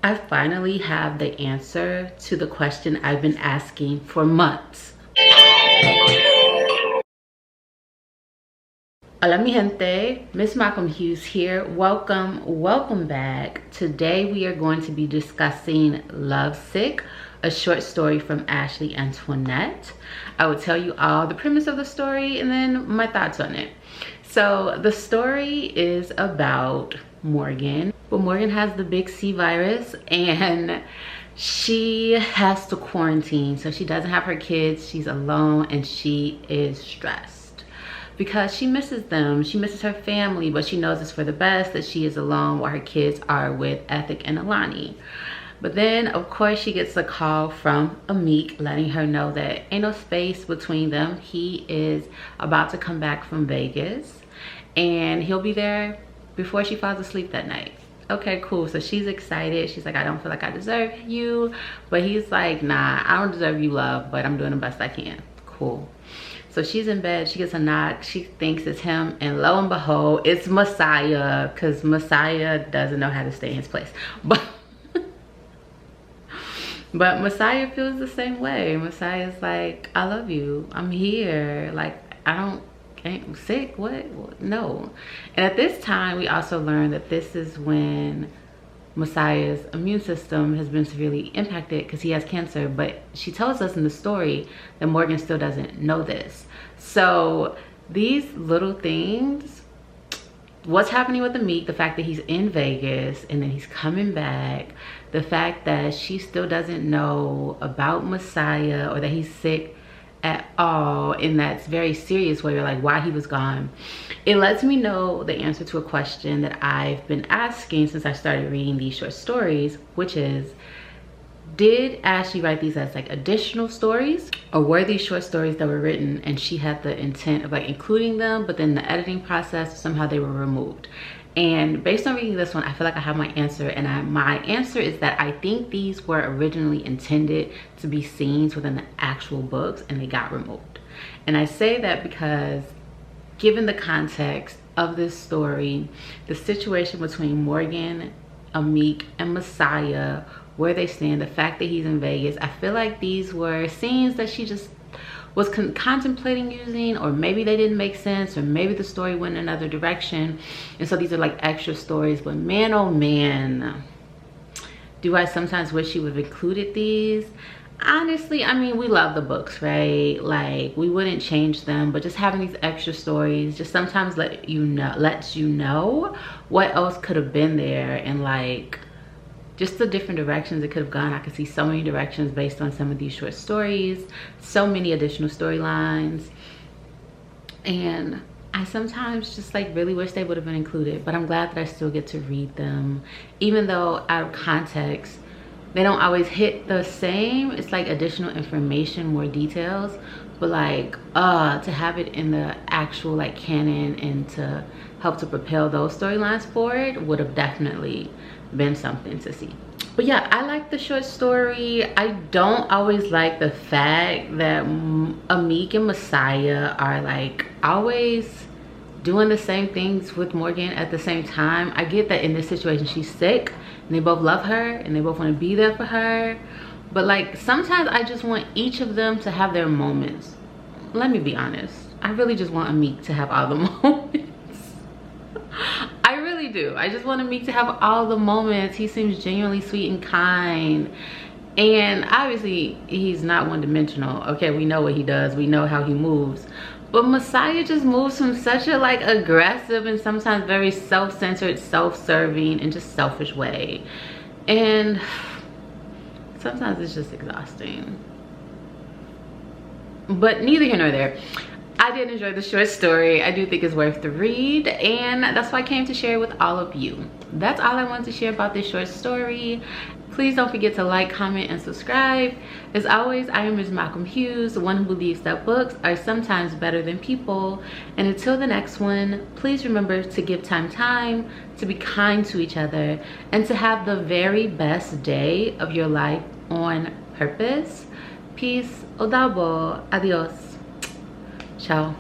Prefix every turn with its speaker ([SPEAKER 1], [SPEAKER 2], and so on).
[SPEAKER 1] I finally have the answer to the question I've been asking for months. Hola mi gente, MsMalcolmHughes here. Welcome back. Today we are going to be discussing Lovesick, a short story from Ashley Antoinette. I will tell you all the premise of the story and then my thoughts on it. So the story is about Morgan. Well, Morgan has the big C virus and she has to quarantine. So she doesn't have her kids, she's alone, and she is stressed because she misses them. She misses her family, but she knows it's for the best that she is alone while her kids are with Ethic and Alani. But then, of course, she gets a call from Amik letting her know that ain't no space between them. He is about to come back from Vegas and he'll be there before she falls asleep that night. Okay, cool. So she's excited. She's like, I don't feel like I deserve you. But he's like, nah, I don't deserve you, love, but I'm doing the best I can. Cool. So she's in bed, she gets a knock, she thinks it's him, and lo and behold, it's Messiah, because Messiah doesn't know how to stay in his place. But Messiah feels the same way. Messiah's like, I love you, I'm here, like, I'm sick, what? No. And at this time, we also learn that this is when Messiah's immune system has been severely impacted because he has cancer, but she tells us in the story that Morgan still doesn't know this. So these little things, what's happening with Amik, the fact that he's in Vegas and then he's coming back, the fact that she still doesn't know about Messiah or that he's sick at all in that very serious way, or like why he was gone, it lets me know the answer to a question that I've been asking since I started reading these short stories, which is, did Ashley write these as like additional stories, or were these short stories that were written and she had the intent of like including them, but then the editing process, somehow they were removed? And based on reading this one, I feel like I have my answer, and my answer is that I think these were originally intended to be scenes within the actual books and they got removed. And I say that because given the context of this story, the situation between Morgan, Amik, and Messiah, where they stand, the fact that he's in Vegas, I feel like these were scenes that she just was contemplating using, or maybe they didn't make sense, or maybe the story went in another direction, and so these are like extra stories. But man, oh man, do I sometimes wish she would have included these. Honestly, I mean, we love the books, right? Like, we wouldn't change them, but just having these extra stories just sometimes lets you know what else could have been there, and like just the different directions it could have gone. I could see so many directions based on some of these short stories, so many additional storylines, and I sometimes just like really wish they would have been included. But I'm glad that I still get to read them, even though out of context they don't always hit the same. It's like additional information, more details, but like to have it in the actual like canon and to help to propel those storylines forward would have definitely been something to see. But yeah, I like the short story. I don't always like the fact that Amik and Messiah are like always doing the same things with Morgan at the same time. I get that in this situation she's sick and they both love her and they both want to be there for her, but like sometimes I just want each of them to have their moments. Let me be honest, I really just want Amik to have all the moments. I really do. I just want Amik to have all the moments. He seems genuinely sweet and kind, and obviously he's not one-dimensional. Okay, we know what he does, we know how he moves, but Messiah just moves from such a like aggressive and sometimes very self-centered, self-serving, and just selfish way, and sometimes it's just exhausting. But neither here nor there. I did enjoy the short story. I do think it's worth the read, and that's why I came to share it with all of you. That's all I wanted to share about this short story. Please don't forget to like, comment, and subscribe. As always, I am MsMalcolmHughes, the one who believes that books are sometimes better than people. And until the next one, please remember to give time, to be kind to each other, and to have the very best day of your life on purpose. Peace, o dabo, adios. Ciao.